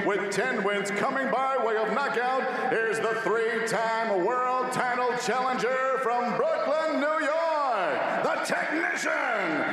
with 10 wins coming by way of knockout, here's the 3-time world title challenger from Brooklyn, New York, the technician,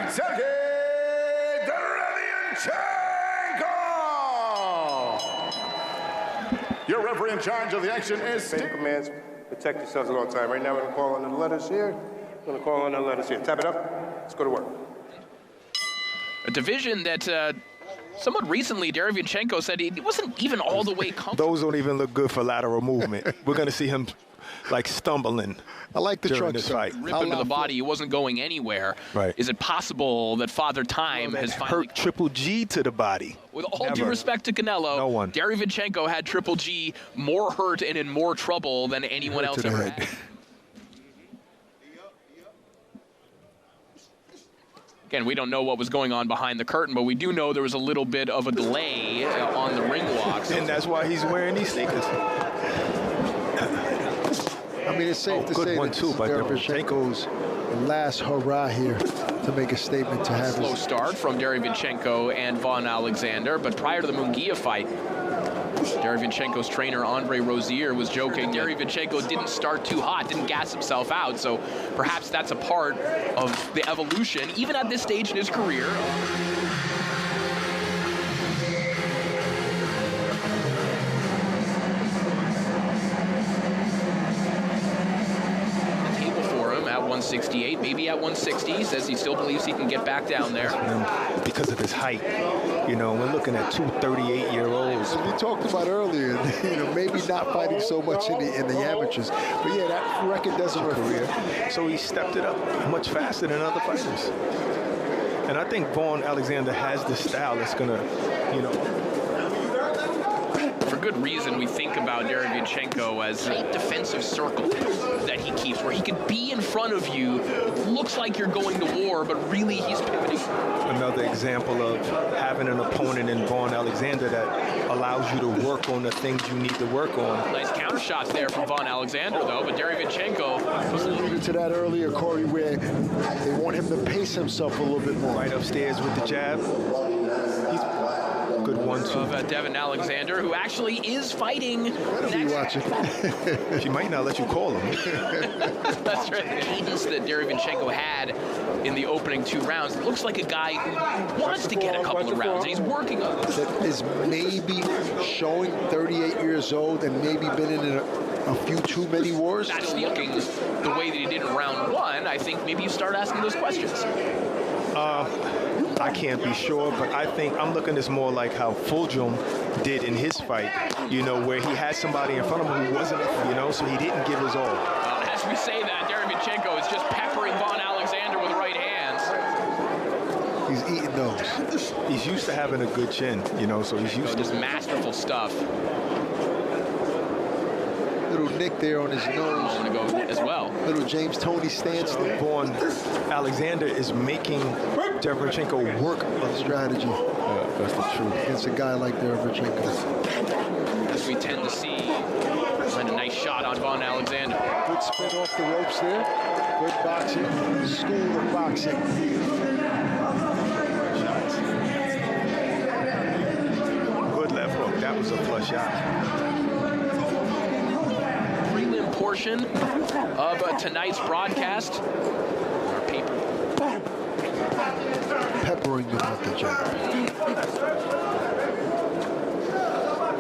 Sergiy Derevyanchenko! Your referee in charge of the action is Steve. Commands, protect yourselves at all time. Right now, we're going to call on the letters here. We're going to call on the letters here. Tap it up. Let's go to work. A division that somewhat recently, Derevyanchenko said he wasn't even all the way comfortable. Those don't even look good for lateral movement. We're going to see him like stumbling. I like the truck fight. Rip into the body. He wasn't going anywhere. Right. Is it possible that Father Time has finally hurt Triple G to the body? With all due respect to Canelo, no one. Derevyanchenko had Triple G more hurt and in more trouble than anyone else ever had. Again, we don't know what was going on behind the curtain, but we do know there was a little bit of a delay on the ring walk. And that's why he's wearing these sneakers. I mean, it's safe to say that Derevyanchenko's last hurrah here to make a statement to have slow start from Derevyanchenko and Vaughn Alexander, but prior to the Munguia fight, Derevyanchenko's trainer, Andre Rozier, was joking Derevyanchenko didn't start too hot, didn't gas himself out, so perhaps that's a part of the evolution, even at this stage in his career. The table for him at 168, maybe at 160, he says he still believes he can get back down there. Because of his height. You know, we're looking at two 38-year-olds. We talked about earlier, you know, maybe not fighting so much in the amateurs. But yeah, that record doesn't career. So he stepped it up much faster than other fighters. And I think Vaughn Alexander has the style that's going to, you know, for good reason, we think about Derevyanchenko as a defensive circle that he keeps, where he could be in front of you, looks like you're going to war, but really he's pivoting. Another example of having an opponent in Vaughn Alexander that allows you to work on the things you need to work on. Nice counter shots there from Vaughn Alexander, though, but Derevyanchenko was alluded to that earlier, Corey, where they want him to pace himself a little bit more. Right upstairs with the jab. He's good one, too. Of Devin Alexander, who actually is fighting next. She might not let you call him. That's right. The cadence that Derevyanchenko had in the opening 2 rounds looks like a guy who wants to get a couple of rounds. He's working on it. That is maybe showing 38 years old and maybe been in a few too many wars. That's looking the way that he did in round 1. I think maybe you start asking those questions. I can't be sure, but I think I'm looking at this more like how Fulgham did in his fight, you know, where he had somebody in front of him who wasn't, you know, so he didn't give his all. As we say that, Derevyanchenko is just peppering Vaughn Alexander with right hands. He's eating those. He's used to having a good chin, you know, so he's used to just masterful stuff. Little nick there on his nose. I'm going to go as well. Little James Toney stance there. Vaughn Alexander is making Derevyanchenko work on strategy. That's the truth. Against a guy like Derevyanchenko. As we tend to see, and a nice shot on Vaughn Alexander. Good spin off the ropes there. Good boxing. School of boxing. Good left hook. That was a flush shot. Portion of tonight's broadcast. Our paper. Peppering him with the jab.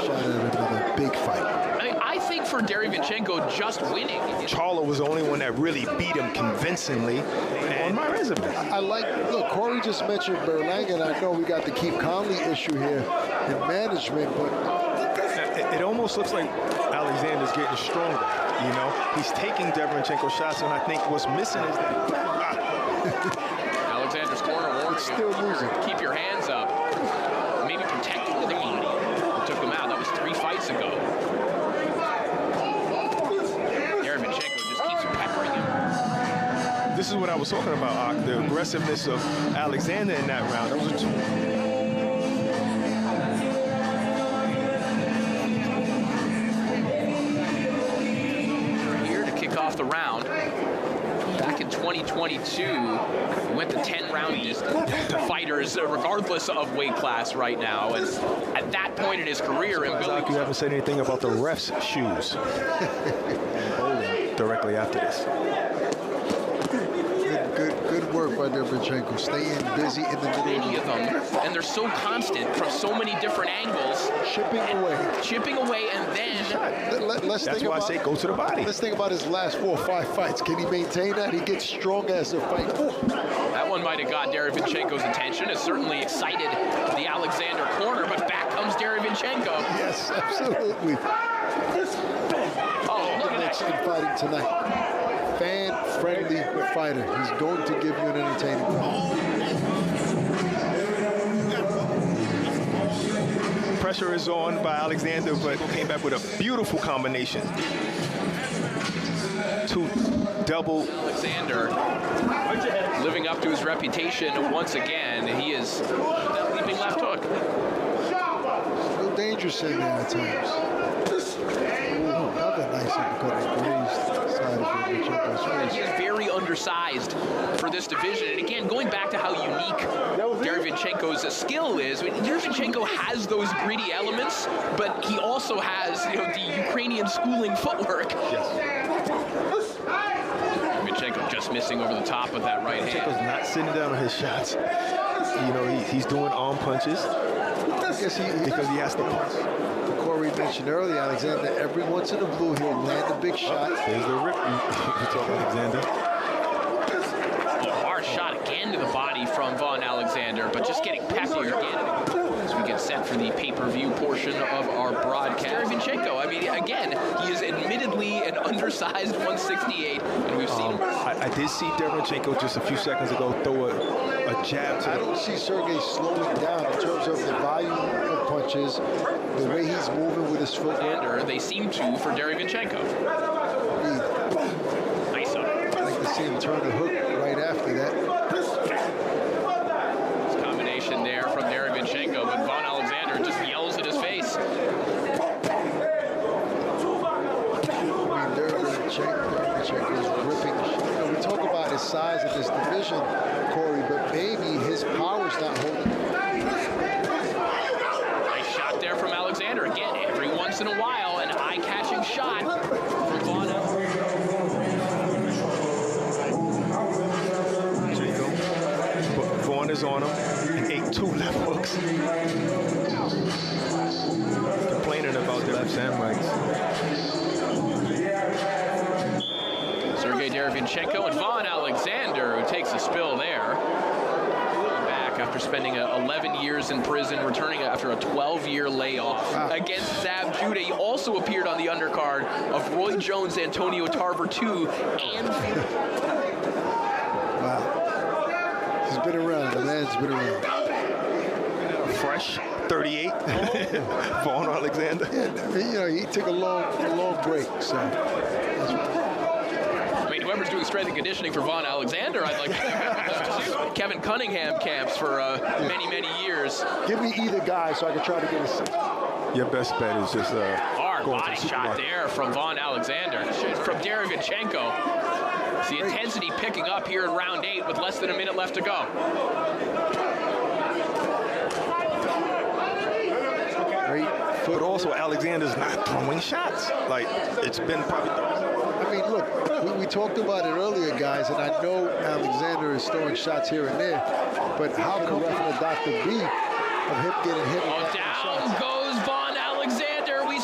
Shot at another big fight. I mean, I think for Derevyanchenko, just winning. Charlo was the only one that really beat him convincingly on my resume. I like, look, Corey just mentioned Berlanga, and I know we got the Keep Conley issue here in management, but it almost looks like Alexander's getting stronger. You know, he's taking Derevyanchenko shots, and I think what's missing is Alexander's corner warning. It's still losing. Keep your hands up. Maybe protecting the body. It took him out. That was 3 fights ago. Derevyanchenko just keeps peppering him. This is what I was talking about, the aggressiveness of Alexander in that round. Those are 2. Off the round. back in 2022, he went to 10 rounds to fighters, regardless of weight class right now. And at that point in his career, you haven't said anything about the ref's shoes. Directly after this. Good work by Derevyanchenko. Staying busy in the middle. Many of them, and they're so constant from so many different angles. Chipping away, and then let's that's think why about, I say go to the body. Let's think about his last 4 or 5 fights. Can he maintain that? He gets strong as the fight. That one might have got Derevyanchenko's attention. It certainly excited the Alexander corner, but back comes Derevyanchenko. Yes, absolutely. Oh, look at that. Fighting tonight. Fan-friendly fighter. He's going to give you an entertaining fight. Pressure is on by Alexander, but came back with a beautiful combination. 2 double. Alexander living up to his reputation once again. He is that leaping left hook. Still dangerous in there at times. Ooh, another nice uppercut grazed side of Derevyanchenko's face. He is very undersized for this division. And again, going back to how unique Derevyanchenko's skill is, I mean, Derevyanchenko has those gritty elements, but he also has, the Ukrainian schooling footwork. Yes. Derevyanchenko just missing over the top of that right hand. Derevyanchenko's not sitting down on his shots. He's doing arm punches. Because he has to punch. Corey mentioned earlier, Alexander, every once in a blue, he'll land a big shot. There's the rip. You talk Alexander. Hard shot again to the body from Vaughn Alexander, but just getting peppier again as we get set for the pay-per-view portion of our broadcast. Derevyanchenko, I mean, again, he is admittedly an undersized 168, and we've seen him. I did see Derevyanchenko just a few seconds ago throw a jab to I don't see Sergey slowing down in terms of the volume of punches, the way he's moving with his footwork. They seem to for Derevyanchenko. Nice up. I'd like to see him turn the hook right after that. This combination there from Derevyanchenko, but Vaughn Alexander just yells at his face. Derevyanchenko is ripping. We talk about his size of this division, Corey, but maybe his power's not holding. Nice shot there from Alexander. Again, every once in a while, an eye-catching shot from Vaughn. Vaughn is on him and ate 2 left hooks. Complaining about the lefts and rights. Sergiy Derevyanchenko and Vaughn Alexander, who takes a spill there. Back after spending 11 years in prison, returning after a 12-year layoff against Zab Judah. He also appeared on the undercard of Roy Jones, Antonio Tarver 2, and... Wow. He's been around. The man's been around. Fresh 38. Vaughn Alexander. Yeah, he took a long break, so. I mean, whoever's doing strength and conditioning for Vaughn Alexander, I'd like to Kevin Cunningham camps for many, many years. Give me either guy so I can try to get a... Your best bet is just hard body shot there from Vaughn Alexander. From Derevyanchenko. The intensity picking up here in round 8 with less than a minute left to go. But also, Alexander's not throwing shots. Like, it's been probably... I mean, look, we talked about it earlier, guys, and I know Alexander is throwing shots here and there, but how can a ref and a doctor be of him getting hit? Oh, down goes Vaughn Alexander. We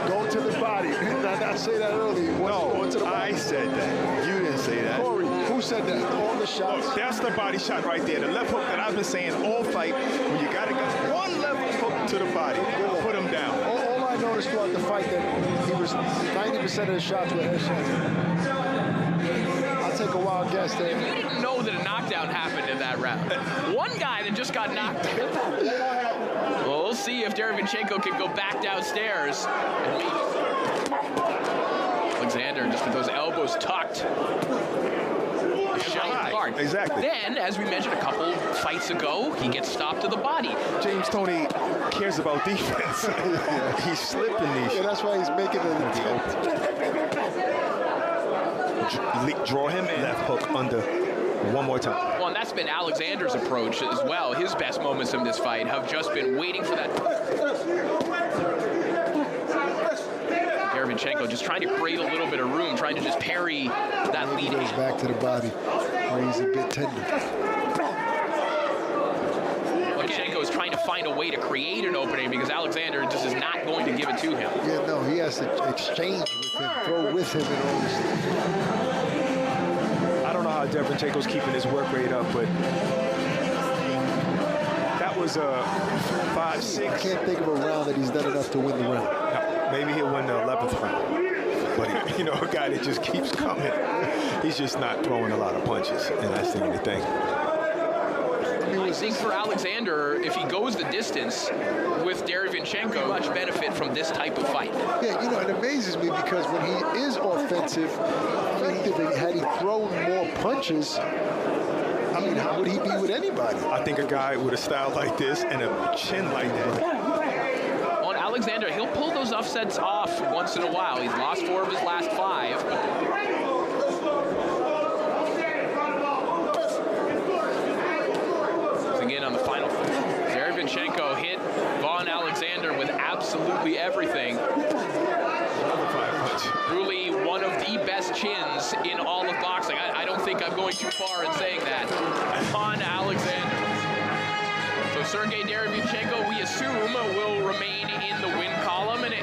Go to the body. Did I not say that earlier? No, I said that. You didn't say that. Corey, who said that? All the shots. Look, that's the body shot right there. The left hook that I've been saying all fight, when you got to get one left hook to the body, put him down. All I noticed throughout the fight that he was 90% of the shots were head shots. I'll take a wild guess there. You didn't know that a knockdown happened in that round. One guy that just got knocked out. Well, we'll see if Derevyanchenko can go back downstairs. And Alexander just with those elbows tucked. a shell guard. Exactly. Then, as we mentioned a couple fights ago, he gets stopped to the body. James Toney cares about defense. He's slipping these. Yeah, that's why he's making an attempt. Draw him in. Left hook under. One more time. Well, and that's been Alexander's approach as well. His best moments in this fight have just been waiting for that. Derevyanchenko just trying to create a little bit of room, trying to just parry that lead. Goes back to the body where he's a bit tender. Derevyanchenko is trying to find a way to create an opening because Alexander just is not going to give it to him. Yeah, no, he has to exchange with him, throw with him and all this stuff. I don't know how Derevyanchenko's keeping his work rate up, but that was a 5-6. I can't think of a round that he's done enough to win the round. No, maybe he'll win the 11th round. But, you know, a guy that just keeps coming, he's just not throwing a lot of punches, and that's the only thing. I think for Alexander, if he goes the distance with Derevyanchenko, much benefit from this type of fight. Yeah, you know, it amazes me because when he is offensive, I mean, had he thrown more punches, I mean, how would he be with anybody? I think a guy with a style like this and a chin like that. On Alexander, he'll pull those offsets off once in a while. He's lost 4 of his last 5. Again on the final. Derevyanchenko hit Vaughn Alexander with absolutely everything. Truly one of the best chins in all of boxing. I don't think I'm going too far in saying that. Vaughn Alexander. So Sergiy Derevyanchenko, we assume, will remain in the win column, and